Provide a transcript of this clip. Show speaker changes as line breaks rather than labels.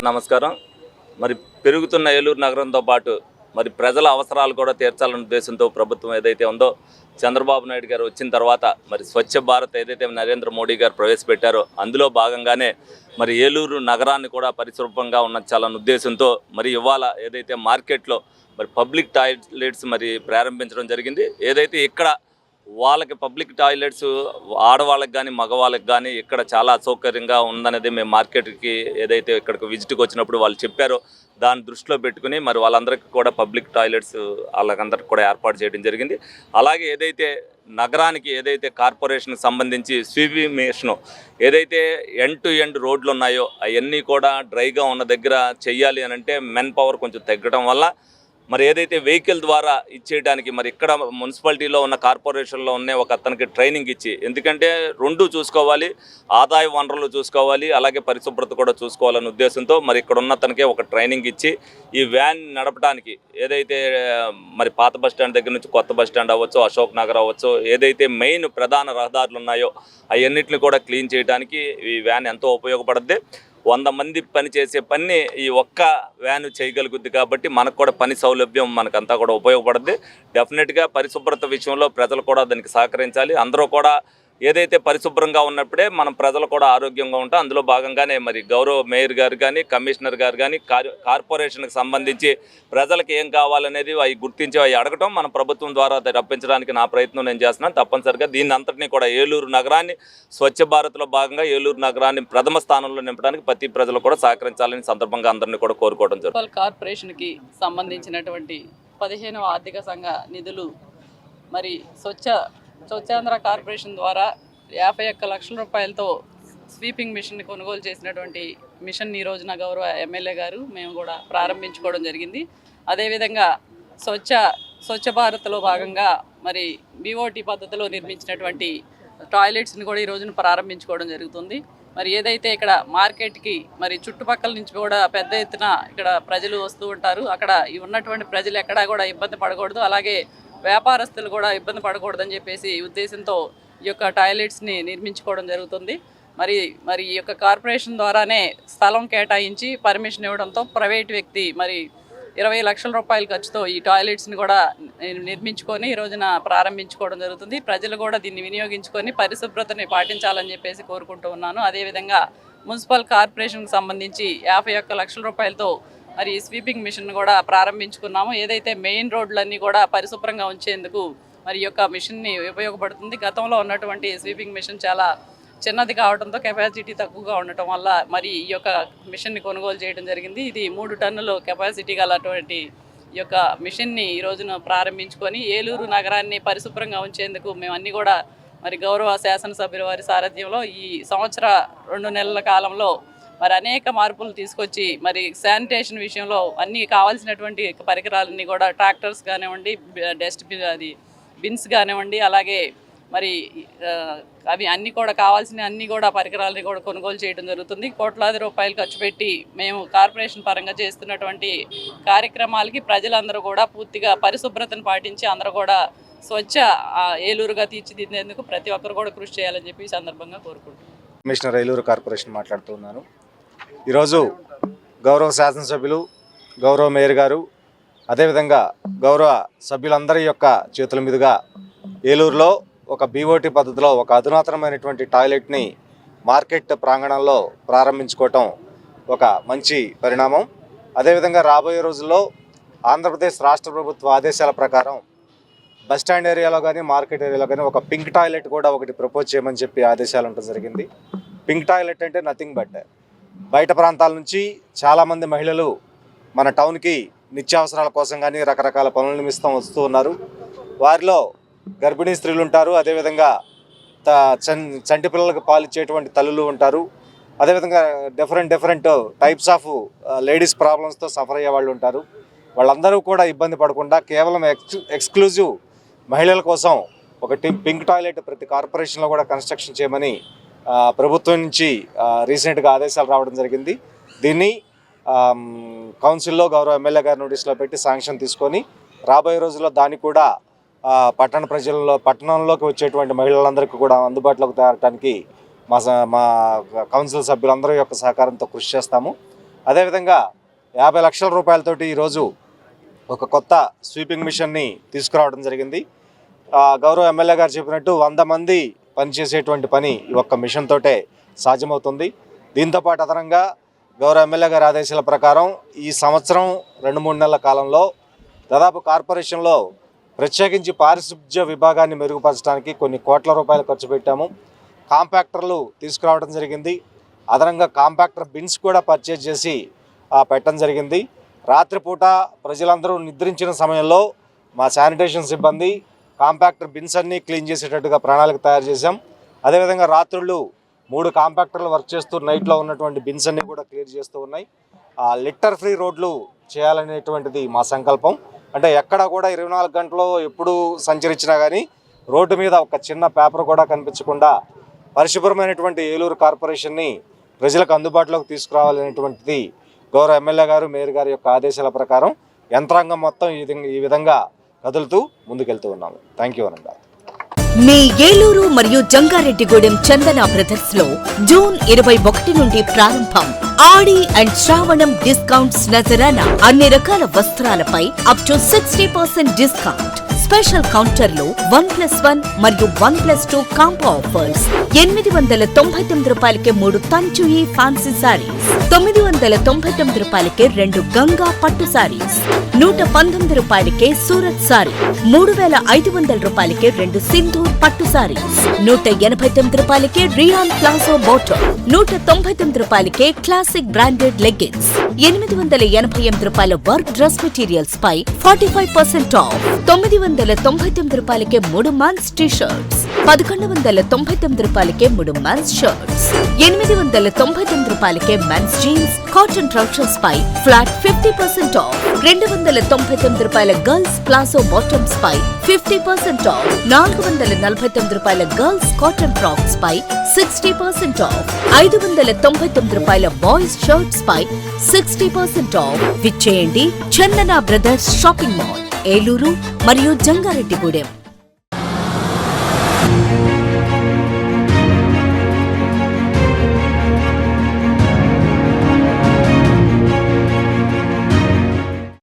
నమస్కారం. మరి పెరుగుతున్న ఏలూరు నగరంతో పాటు మరి ప్రజల అవసరాలు కూడా తీర్చాలనే ఉద్దేశంతో ప్రభుత్వం ఏదైతే ఉందో చంద్రబాబు నాయుడు గారు వచ్చిన తర్వాత మరి స్వచ్ఛ భారత్ ఏదైతే నరేంద్ర మోడీ గారు ప్రవేశపెట్టారో అందులో భాగంగానే మరి ఏలూరు నగరాన్ని కూడా పరిశుభ్రంగా ఉంచాలనే ఉద్దేశంతో మరి ఇవాళ ఏదైతే మార్కెట్లో మరి పబ్లిక్ టాయిలెట్స్ మరి ప్రారంభించడం జరిగింది. ఏదైతే ఇక్కడ వాళ్ళకి పబ్లిక్ టాయిలెట్స్ ఆడవాళ్ళకి కానీ మగవాళ్ళకి కానీ ఇక్కడ చాలా అసౌకర్యంగా ఉందనేది మేము మార్కెట్కి ఏదైతే ఇక్కడికి విజిట్కి వచ్చినప్పుడు వాళ్ళు చెప్పారో దాన్ని దృష్టిలో పెట్టుకుని మరి వాళ్ళందరికీ కూడా పబ్లిక్ టాయిలెట్స్ వాళ్ళకందరికి కూడా ఏర్పాటు చేయడం జరిగింది. అలాగే ఏదైతే నగరానికి ఏదైతే కార్పొరేషన్కి సంబంధించి స్వీమింగ్ ఏదైతే ఎండ్ టు ఎండ్ రోడ్లు ఉన్నాయో అవన్నీ కూడా డ్రైగా ఉన్న దగ్గర చెయ్యాలి అని అంటే మెన్ పవర్ కొంచెం తగ్గడం వల్ల మరి ఏదైతే వెహికల్ ద్వారా ఇచ్చేయడానికి మరి ఇక్కడ మున్సిపాలిటీలో ఉన్న కార్పొరేషన్లో ఉన్న ఒక అతనికి ట్రైనింగ్ ఇచ్చి, ఎందుకంటే రెండు చూసుకోవాలి, ఆదాయ వనరులు చూసుకోవాలి, అలాగే పరిశుభ్రత కూడా చూసుకోవాలనే ఉద్దేశంతో మరి ఇక్కడ ఉన్న అతనికే ఒక ట్రైనింగ్ ఇచ్చి ఈ వ్యాన్ నడపడానికి ఏదైతే మరి పాత బస్టాండ్ దగ్గర నుంచి కొత్త బస్టాండ్ అవ్వచ్చు, అశోక్ నగర్ అవ్వచ్చు, ఏదైతే మెయిన్ ప్రధాన రహదారులు ఉన్నాయో అవన్నిటిని కూడా క్లీన్ చేయడానికి ఈ వ్యాన్ ఎంతో ఉపయోగపడుద్ది. 100 మంది పని చేసే పని ఈ ఒక్క వ్యాన్ చేయగలుగుద్ది కాబట్టి మనకు కూడా పని సౌలభ్యం మనకంతా కూడా ఉపయోగపడుద్ది. డెఫినెట్గా పరిశుభ్రత విషయంలో ప్రజలు కూడా దానికి సహకరించాలి. అందరూ కూడా ఏదైతే పరిశుభ్రంగా ఉన్నప్పుడే మనం ప్రజలు కూడా ఆరోగ్యంగా ఉంటాం. అందులో భాగంగానే మరి గౌరవ మేయర్ గారు కానీ కమిషనర్ గారు కానీ కార్పొరేషన్కి సంబంధించి ప్రజలకు ఏం కావాలనేది అవి గుర్తించి అవి అడగటం మన ప్రభుత్వం ద్వారా రప్పించడానికి నా ప్రయత్నం నేను చేస్తున్నాను. తప్పనిసరిగా దీన్ని అంతటినీ కూడా ఏలూరు నగరాన్ని స్వచ్ఛ భారత్లో భాగంగా ఏలూరు నగరాన్ని ప్రథమ స్థానంలో నింపడానికి ప్రతి ప్రజలు కూడా సహకరించాలని సందర్భంగా అందరినీ కూడా కోరుకోవడం జరుగుతుంది.
కార్పొరేషన్కి సంబంధించినటువంటి 15వ ఆర్థిక సంఘ నిధులు మరి స్వచ్ఛాంధ్ర కార్పొరేషన్ ద్వారా 51 లక్షల రూపాయలతో స్వీపింగ్ మిషన్ కొనుగోలు చేసినటువంటి మిషన్ ఈ రోజున గౌరవ ఎమ్మెల్యే గారు మేము కూడా ప్రారంభించుకోవడం జరిగింది. అదేవిధంగా స్వచ్ఛ భారత్లో భాగంగా మరి బీఓటీ పద్ధతిలో నిర్మించినటువంటి టాయిలెట్స్ని కూడా ఈ రోజున ప్రారంభించుకోవడం జరుగుతుంది. మరి ఏదైతే ఇక్కడ మార్కెట్కి మరి చుట్టుపక్కల నుంచి కూడా పెద్ద ఎత్తున ఇక్కడ ప్రజలు వస్తూ ఉంటారు, అక్కడ ఉన్నటువంటి ప్రజలు ఎక్కడా కూడా ఇబ్బంది పడకూడదు, అలాగే వ్యాపారస్తులు కూడా ఇబ్బంది పడకూడదని చెప్పేసి ఈ ఉద్దేశంతో ఈ యొక్క టాయిలెట్స్ని నిర్మించుకోవడం జరుగుతుంది. మరి ఈ యొక్క కార్పొరేషన్ ద్వారానే స్థలం కేటాయించి పర్మిషన్ ఇవ్వడంతో ప్రైవేట్ వ్యక్తి మరి 20 లక్షల రూపాయల ఖర్చుతో ఈ టాయిలెట్స్ని కూడా నిర్మించుకొని ఈ రోజున ప్రారంభించుకోవడం జరుగుతుంది. ప్రజలు కూడా దీన్ని వినియోగించుకొని పరిశుభ్రతని పాటించాలని చెప్పేసి కోరుకుంటూ ఉన్నాను. అదేవిధంగా మున్సిపల్ కార్పొరేషన్కి సంబంధించి 51 లక్షల రూపాయలతో మరి ఈ స్వీపింగ్ మిషన్ కూడా ప్రారంభించుకున్నాము. ఏదైతే మెయిన్ రోడ్లన్నీ కూడా పరిశుభ్రంగా ఉంచేందుకు మరి ఈ యొక్క మిషన్ని ఉపయోగపడుతుంది. గతంలో ఉన్నటువంటి స్వీపింగ్ మిషన్ చాలా చిన్నది కావడంతో కెపాసిటీ తక్కువగా ఉండటం వల్ల మరి ఈ యొక్క మిషన్ని కొనుగోలు చేయడం జరిగింది. ఇది 3 టన్నుల కెపాసిటీ గలటువంటి ఈ యొక్క మిషన్ని ఈ రోజున ప్రారంభించుకొని ఏలూరు నగరాన్ని పరిశుభ్రంగా ఉంచేందుకు మేమన్నీ కూడా మరి గౌరవ శాసనసభ్యుల వారి సారథ్యంలో ఈ 2 నెలల కాలంలో మరి అనేక మార్పులు తీసుకొచ్చి మరి శానిటేషన్ విషయంలో అన్నీ కావాల్సినటువంటి పరికరాలన్నీ కూడా ట్రాక్టర్స్ కానివ్వండి, బిన్స్ కానివ్వండి, అలాగే మరి అవి అన్నీ కూడా కావాల్సిన అన్ని కూడా పరికరాలని కూడా కొనుగోలు చేయడం జరుగుతుంది. కోట్లాది రూపాయలు ఖర్చు పెట్టి మేము కార్పొరేషన్ పరంగా చేస్తున్నటువంటి కార్యక్రమాలకి ప్రజలందరూ కూడా పూర్తిగా పరిశుభ్రతను పాటించి అందరూ కూడా స్వచ్ఛ ఏలూరుగా తీర్చిదిద్దేందుకు ప్రతి ఒక్కరు కూడా కృషి చేయాలని చెప్పి ఈ సందర్భంగా కోరుకుంటున్నాను.
కమిషనర్ ఏలూరు కార్పొరేషన్ మాట్లాడుతున్నాను. ఈరోజు గౌరవ శాసనసభ్యులు, గౌరవ మేయర్ గారు, అదేవిధంగా గౌరవ సభ్యులందరి యొక్క చేతుల మీదుగా ఏలూరులో ఒక బీఓటీ పద్ధతిలో ఒక అధునాతనమైనటువంటి టాయిలెట్ని మార్కెట్ ప్రాంగణంలో ప్రారంభించుకోవటం ఒక మంచి పరిణామం. అదేవిధంగా రాబోయే రోజుల్లో ఆంధ్రప్రదేశ్ రాష్ట్ర ప్రభుత్వ ఆదేశాల ప్రకారం బస్టాండ్ ఏరియాలో కానీ మార్కెట్ ఏరియాలో కానీ ఒక పింక్ టాయిలెట్ కూడా ఒకటి ప్రపోజ్ చేయమని చెప్పి ఆదేశాలు ఉండడం జరిగింది. పింక్ టాయిలెట్ అంటే నథింగ్ బట్ బయట ప్రాంతాల నుంచి చాలామంది మహిళలు మన టౌన్కి నిత్యావసరాల కోసం కానీ రకరకాల పనుల నిమిత్తం వస్తూ ఉన్నారు. వారిలో గర్భిణీ స్త్రీలు ఉంటారు, అదేవిధంగా చంటి పిల్లలకు పాలిచ్చేటువంటి తల్లులు ఉంటారు, అదేవిధంగా డిఫరెంట్ టైప్స్ ఆఫ్ లేడీస్ ప్రాబ్లమ్స్తో సఫర్ అయ్యే వాళ్ళు ఉంటారు. వాళ్ళందరూ కూడా ఇబ్బంది పడకుండా కేవలం ఎక్స్క్లూజివ్ మహిళల కోసం ఒక పింక్ టాయిలెట్ ప్రతి కార్పొరేషన్లో కూడా కన్స్ట్రక్షన్ చేయమని ప్రభుత్వం నుంచి రీసెంట్గా ఆదేశాలు రావడం జరిగింది. దీన్ని కౌన్సిల్లో గౌరవ ఎమ్మెల్యే గారి నోటీస్లో పెట్టి శాంక్షన్ తీసుకొని రాబోయే రోజుల్లో దాన్ని కూడా పట్టణంలోకి వచ్చేటువంటి మహిళలందరికీ కూడా అందుబాటులోకి తేవడానికి మా కౌన్సిల్ సభ్యులందరి యొక్క సహకారంతో కృషి చేస్తాము. అదేవిధంగా 50 లక్షల రూపాయలతోటి ఈరోజు ఒక కొత్త స్వీపింగ్ మిషన్ని తీసుకురావడం జరిగింది. గౌరవ ఎమ్మెల్యే గారు చెప్పినట్టు 100 మంది పనిచేసేటువంటి పని ఈ ఒక్క మిషన్ తోటే సాధ్యమవుతుంది. దీంతోపాటు అదనంగా గౌరవ ఎమ్మెల్యే గారి ఆదేశాల ప్రకారం ఈ సంవత్సరం 2-3 నెలల కాలంలో దాదాపు కార్పొరేషన్లో ప్రత్యేకించి పారిశుధ్య విభాగాన్ని మెరుగుపరచడానికి కొన్ని కోట్ల రూపాయలు ఖర్చు పెట్టాము. కాంపాక్టర్లు తీసుకురావడం జరిగింది. అదనంగా కాంపాక్టర్ బిన్స్ కూడా పర్చేజ్ చేసి పెట్టడం జరిగింది. రాత్రిపూట ప్రజలందరూ నిద్రించిన సమయంలో మా శానిటేషన్ సిబ్బంది కాంపాక్టర్ బిన్స్ అన్నీ క్లీన్ చేసేటట్టుగా ప్రణాళిక తయారు చేశాం. అదేవిధంగా రాత్రుళ్ళు 3 కాంపాక్టర్లు వర్క్ చేస్తూ నైట్లో ఉన్నటువంటి బిన్స్ అన్నీ కూడా క్లియర్ చేస్తూ ఉన్నాయి. లిట్టర్ ఫ్రీ రోడ్లు చేయాలనేటువంటిది మా సంకల్పం. అంటే ఎక్కడ కూడా 24 గంటలు ఎప్పుడు సంచరించినా కానీ రోడ్డు మీద ఒక చిన్న పేపర్ కూడా కనిపించకుండా పరిశుభ్రమైనటువంటి ఏలూరు కార్పొరేషన్ని ప్రజలకు అందుబాటులోకి తీసుకురావాలనేటువంటిది గౌరవ ఎమ్మెల్యే గారు, మేయర్ గారి యొక్క ఆదేశాల ప్రకారం యంత్రాంగం మొత్తం ఈ విధంగా కదులుతూ ముందుకెళ్తూ ఉన్నాము. థ్యాంక్ యూ అనండి.
మీ ఏలూరు మరియు జంగారెడ్డిగూడెం చందన బ్రదర్స్ లో జూన్ 21 నుండి ప్రారంభం ఆడి అండ్ శ్రావణం డిస్కౌంట్స్ నజరానా. అన్ని రకాల వస్త్రాలపై అప్ టు 60% డిస్కౌంట్. స్పెషల్ కౌంటర్లో 1+1 మరియు 1+2 కాంబో ఆఫర్స్. 899 రూపాయలకే 3 తంచుయి ఫ్యాన్సీ సారీస్, 999 రూపాయలకే 2 గంగా పట్టు సారీస్, 119 రూపాయలకే సూరత్ సారీ, 3500 రూపాయలకే 2 సింధూర్ పట్టు సారీస్, 189 రూపాయలకే రియాన్ ప్లాజో బోటం, 199 రూపాయలకే క్లాసిక్ బ్రాండెడ్ లెగ్గిన్స్, 888 రూపాయల వర్క్ డ్రెస్ మెటీరియల్స్ పై 45% ఆఫ్, 900 రూపాయలకే 3 మెన్స్ టీ షర్ట్స్, 1199 రూపాయలకే 3 మెన్స్ షర్ట్స్, 899 రూపాయలకే మెన్స్ జీన్స్ కాటన్ ట్రౌజర్స్ పై ఫ్లాట్ 50% ఆఫ్, 299 రూపాయల గర్ల్స్ ప్లాజో బాటమ్స్ పై 50% ఆఫ్, 449 రూపాయల గర్ల్స్ కాటన్ ఫ్రాక్స్ పై 60% ఆఫ్, 599 రూపాయల బాయ్స్ షర్ట్స్ పై 60% ఆఫ్. విచ్చేయండి Chandana brothers shopping mall, Eluru మరియు జంగారెడ్డిగూడెం.